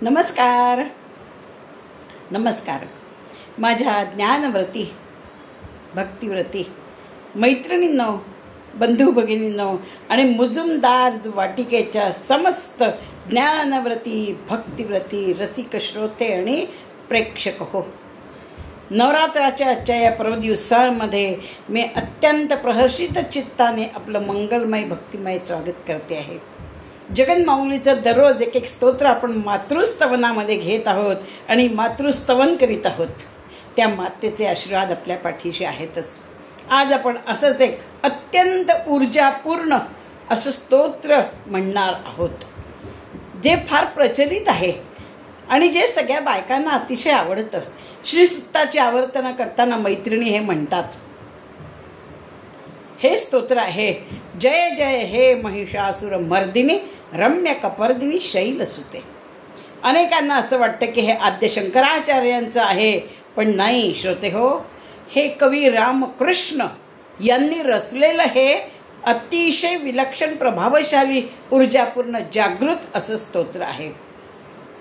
नमस्कार नमस्कार माझ्या ज्ञानव्रती भक्तिव्रती मैत्रिणींनो, बंधू भगिनींनो आणि मुजुमदार वाटिकेच्या समस्त ज्ञानव्रती भक्तिव्रती रसिक श्रोते आणि प्रेक्षक हो, नवरात्राच्या आजच्या या पर्वदिवसामध्ये मी अत्यंत प्रहर्षित चित्ताने आपलं मंगलमय भक्तिमय स्वागत करते आहे. जगन्माऊलीचं दररोज एक एक स्तोत्र आपण मातृस्तवनामध्ये घेत आहोत आणि मातृस्तवन करीत आहोत. त्या मातेचे आशीर्वाद आपल्या पाठीशी आहेतच. आज आपण असंच एक अत्यंत ऊर्जापूर्ण असं स्तोत्र म्हणणार आहोत, जे फार प्रचलित आहे आणि जे सगळ्या बायकांना अतिशय आवडतं. श्रीसुक्ताची आवर्तन करताना मैत्रिणी हे म्हणतात. हे स्तोत्र आहे, जय जय हे महिषासुर मर्दिनी रम्य कपर्दिनी शैलसुते. अनेकांना असं वाटतं की हे आद्य शंकराचार्यांचं आहे, पण नाही श्रोते हो, हे कवी रामकृष्ण यांनी रचलेलं हे अतिशय विलक्षण प्रभावशाली ऊर्जापूर्ण जागृत असं स्तोत्र आहे.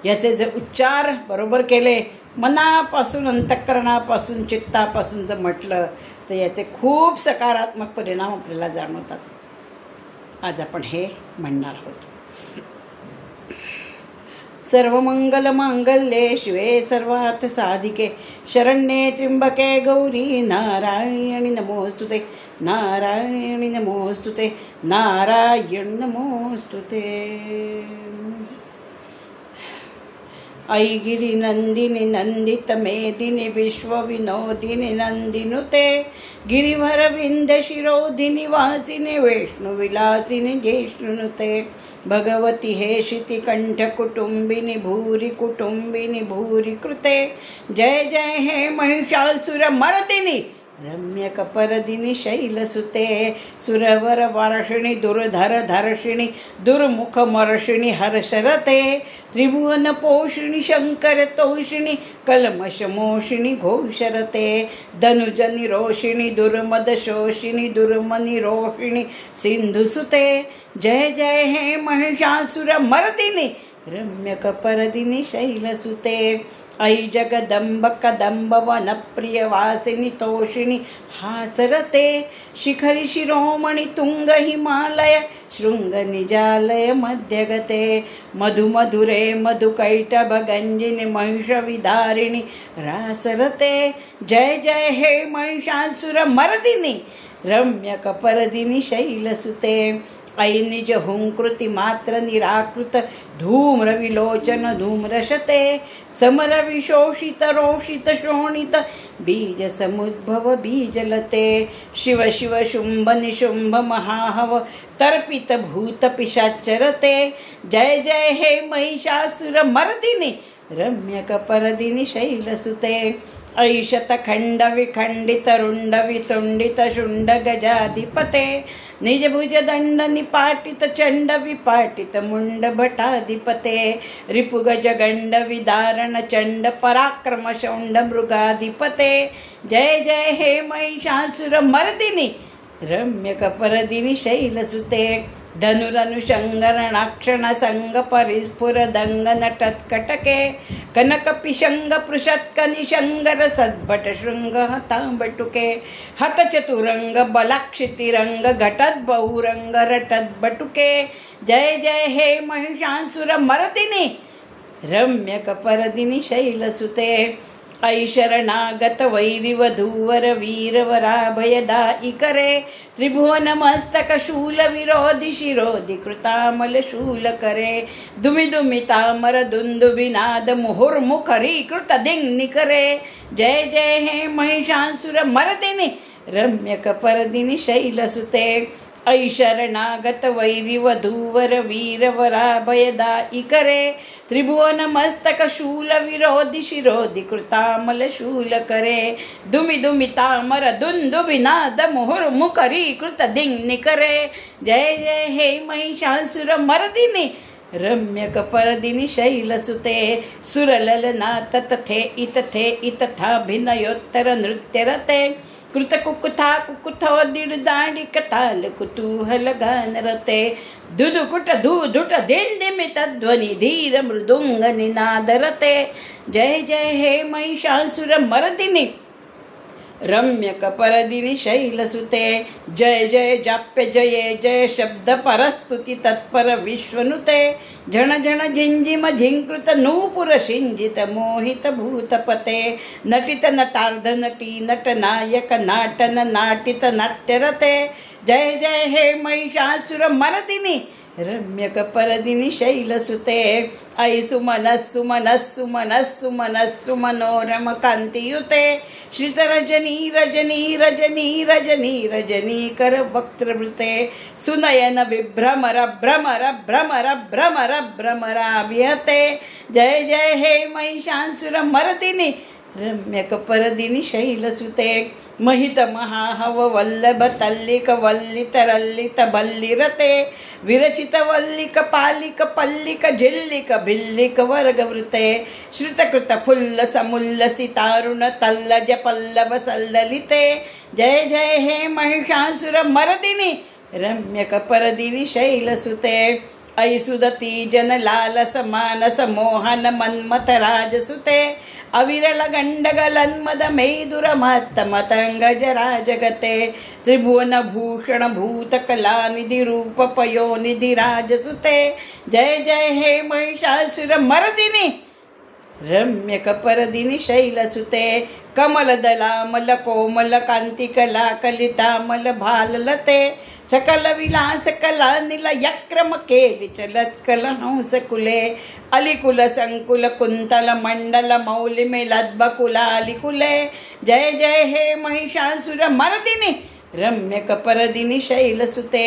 याचे जर उच्चार बरोबर केले, मनापासून अंतःकरणापासून चित्तापासून जर म्हटलं तर याचे खूप सकारात्मक परिणाम आपल्याला जाणवतात. आज आपण हे म्हणणार आहोत. सर्वमंगल मांगल्ये शिवे सर्वार्थ साधिके शरण्ये त्र्यंबके गौरी नारायणी नमोस्तुते नारायणी नमोस्तुते नारायणी नमोस्तुते. ऐगिरी नंदिनी नंदित मेदिनी विश्वविनोदिनी नंदिनुते गिरिभर विंध्य शिरोधिनी वासिनी वैष्णु विलासिनी ज्येष्ठनुते भगवती हे शितिकंठ कुटुंबिनी भूरी कुटुंबिनी भूरी कृते. जय जय हे महिषासुर मर्दिनी रम्य कपर्दिनी शैलसुते सुरवर वार्षिणी दुर्धर धर्षिणी दुर्मुख मर्षिणी हर्षरते त्रिभुवन पोषिणी शंकर तोषिणी कल्मषमोषिणी घोषरते धनुजनि रोषिणी दुर्मद शोषिणी दुर्मनि रोहिणी सिंधुसुते. जय जय हे महिषासुर मर्दिनी रम्य कपर्दिनी शैलसुते. ऐ जगदंब कदंब वनप्रिय वासिनी तोषिणी हासरते शिखरी शिरोमणि तुंग हिमालय शृंग निजालय मध्यगते मधुमधुरे मधुकैटभ गंजिनी महिष विधारिणी रासरते. जय जय हे महिषासुर मर्दिनी रम्य कपर्दिनी शैलसुते. ऐ निज हुंकृति मात्र निराकृत धूम्र विलोचन धूम्रशते समर विशोषित रोषित शोणित बीज समुद्भव बीजलते शिव शिव शुंभ निशुंभ महाहव तर्पित भूत पिशाचरते. जय जय हे महिषासुर मर्दिनी रम्य कपर्दिनी शैलसुते. ऐशत खंड विखंडित रुंड वितुंडित शुंड गजाधिपते निजभुज दंड निपाटित चंड विपाटित मुंड भटाधिपते रिपुगज गंड विदारण चंड पराक्रम शौंड मृगाधिपते. जय जय हे महिषासुर मर्दिनी रम्य कपर्दिनी शैलसुते. धनुरनुषंगरणाक्षण संग परिस्फुर दंग नटत कटके कनक पिशंग पृषत्क निशंगर सद्भट शृंग हतांबटुके हत चतुरंग बलाक्षितिरंग घटत बहुरंग रटत बटुके. जय जय हे महिषासुर मर्दिनी रम्य कपर्दिनी शैलसुते. ऐ शरणागत वैरिवधूवर वीरवराभयदायि करे त्रिभुवन मस्तक शूल विरोधि शिरोधि कृतामल शूल करे दुमि दुमि तामर दुंदुभिनाद मुहुर्मुखरी कृत दिंग करे. जय जय हे महिषासुर मर्दिनी रम्य कपर्दिनी शैलसुते. ऐ शरणागत वैरिवधूवर वीरवराभयदायि करे त्रिभुवन मस्तक शूल विरोधि शिरोधि कृतामल शूल करे दुमि दुमि तामर दुंदुभिनाद मुहुर्मुखरी कृत दिंग करे. जय जय हे महिषासुर मर्दिनी रम्य कपर्दिनी शैलसुते. सुरललना ततथे इतथे इतथा भिनयोत्तर नृत्यरते कृतकुकुथा कुकुथो दीड ताल कुतूहल गान रते दुदुकुट धूधुट दिंदिमित ध्वनि धीर मृदुंग निनादरते जय जय हे महिषासुर मर्दिनी रम्य कपरदिनी शैलसुते जय जय जाप्य जये जय शब्द परस्तुति तत्पर विश्वनुते झण झण झिंजिम झिंकृत नूपुर शिंजित मोहित भूतपते नटित नटार्ध नटी नट नायक नाटन नाटित नाट्यरते जय जय हे महिषासुर मर्दिनी रम्य कपरदिनी शैलसुते ऐ सुमनस्सु मनस्सु मनस्सु मनस्सु मनोरम कांतियुते श्रित रजनी रजनी रजनी रजनी रजनी कर वक्त्रवृते सुनयन विभ्रमर भ्रमर भ्रमर भ्रमर भ्रमराभियते जय जय हे महिषासुर मर्दिनी रम्य कपरदिनी शैलसुते महित महाहव वल्लभ तल्लिक वल्लित रल्लित भल्लिरते विरचित वल्लिक पालिक पल्लिक झिल्लिक भिल्लिक वर्गवृते श्रुतकृत फुल्ल समुल्लसि तारुण तल्लज पल्लव सल्ललिते जय जय हे महिषासुर मर्दिनी रम्य कपरदिनी शैलसुते ऐ सुदती जन लालस मानस मोहन मन्मथ राजसुते अविरल गंडगलन्मद मेदुर मतंगज राजगते त्रिभुवन भूषण भूत कला निधि रूप पयोनिधि राजसुते जय जय हे महिषासुर मर्दिनी रम्य कपरदिनी शैलसुते कमल दलामल कोमल कांतिकला कलितामल भाललते सकल विलास कला निल यक्रम केलि चलत कल हंस कुले अलिकुल संकुल कुंतल मंडल मौलि मिलद बकुलालिकुले जय जय हे महिषासुर मर्दिनी रम्य कपरदिनी शैलसुते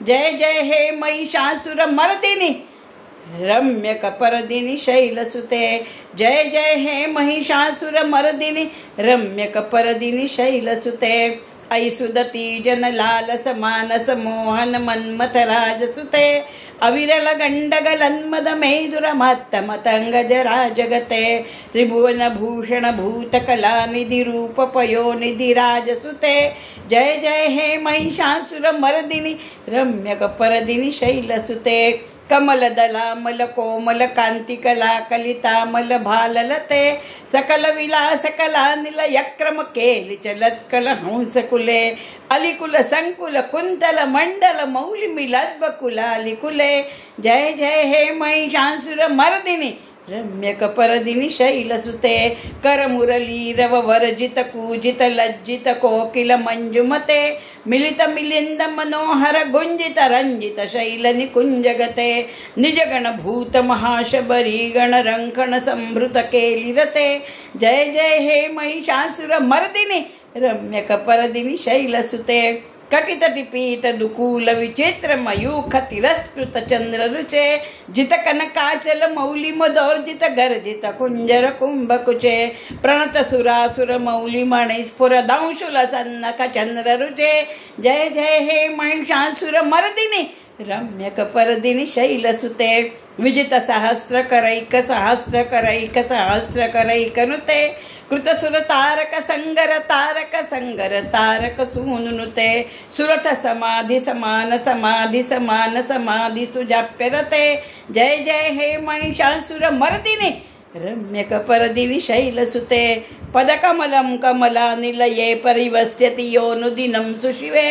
जय जय हे महिषासुर मर्दिनी रम्य कपरदिनी शैलसुते जय जय हे महिषासुर मर्दिनी रम्य कपरदिनी शैलसुते ऐ सुदती जन लालस मानस मोहन मन्मथ राजसुते अविरल गंडगलन्मद मेदुर मतंगज राजगते त्रिभुवन भूषण भूत कला निधि रूप पयोनिधि राजसुते जय जय हे महिषासुर मर्दिनी रम्य कपरदिनी शैलसुते कमल दलामल कोमल कांतिकला कलितामल भाललते सकल विलास कला निल यक्रम केलि चलत कल हंस कुले अलिकुल संकुल कुंतल मंडल मौलि मिलद बकुलालिकुले जय जय हे महिषासुर मर्दिनी रम्य कपरदिनी शैलसुते कर मुरली रव वर्जित कूजित लज्जित कोकिल मंजुमते मिलित मिलिंद मनोहर गुंजित रंजित शैल निकुंजगते निजगण भूत महाशबरी गण रंखण संभृत केलिरते जय जय हे महिषासुर मर्दिनी रम्य कपरदिनी शैलसुते कटित टिपीत दुकूल विचित्र मयूख तिरस्कृत चंद्र रुचे जित कनकाचल मौलि मदोर्जित गर्जित कुंजर कुंभकुचे प्रणत सुरासुर मौलि मणि स्फुर दंशुल सन्नक चंद्र रुचे जय जय हे महिषासुर मर्दिनी रम्य कपरदिनी शैलसुते विजित सहस्र करैक नुते कृतसुर तारक संगर तारक सूनुनुते सुरथ समाधि समान समाधि सुजाप्यरते जय जय हे महिषासुर मर्दिनी रम्य कपरदिनी शैलसुते पदकमलं कमला निलये परिवस्यति योनुदिनं सुशिवे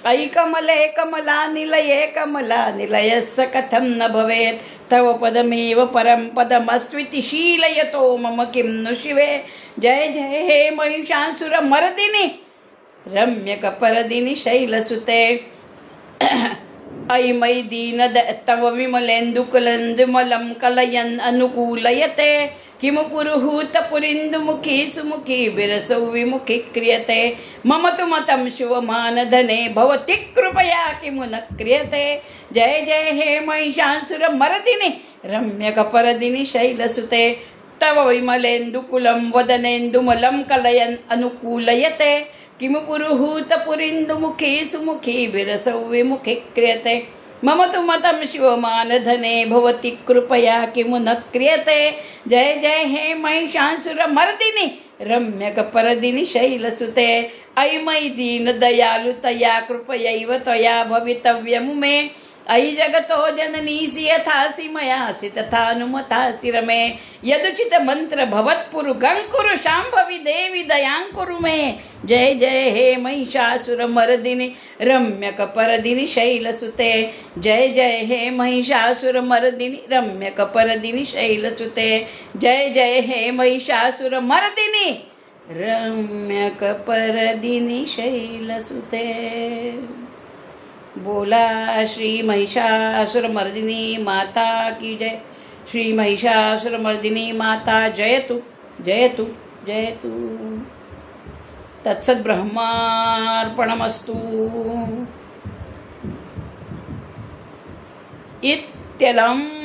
ऐ कमले कमला निलयस्य कथं न भवेत् तव पदमेव परं पदमस्त्विति शीलयतो मम किं नु शिवे जय जय हे महिषासुर मर्दिनी रम्य कपरदिनी शैलसुते ऐ मयि दीन तव विमलेन्दुकुलन्दुमलं कलयन् अनुकूलयते किमु पुरुहूत पुरिन्दुमुखी सुमुखी विरसौ विमुखी क्रियते मम तु मतं शिवमानधने भवति कृपया किमु न क्रियते जय जय हे महिषासुर मर्दिनी रम्य कपरदिनी शैलसुते तव विमलेन्दुकुलं वदनेन्दुमलं कलयन् अनुकूलयते किमु पुरुहूत पुरिन्दुमुखी सुमुखी विरसौ विमुखी क्रियते मम तु मतं शिवमानधने भवति कृपया किमु न क्रियते जय जय हे महिषासुर मर्दिनी रम्यकपरदिनि शैलसुते अयि मयि दीनदयालु तया कृपयैव त्वया भवितव्यं मे अयि जगतो जननीसि यथासि मयासि तथानुमतासि रमे यदुचित मंत्र भवत्पुरु गंकुरु शांभवी देवी दयांकुरु मे जय जय हे महिषासुरमर्दिनि रम्यकपरदिनि शैलसुते जय जय हे महिषासुरमर्दिनि रम्यकपरदिनि शैलसुते जय जय हे महिषासुरमर्दिनि रम्यकपरदिनि शैलसुते। बोला श्री महिषासुरमर्दिनी माता की जय। श्री महिषासुरमर्दिनी माता जयतु जयतु जयतु। तत्सत् ब्रह्मार्पणमस्तु। इत्यलं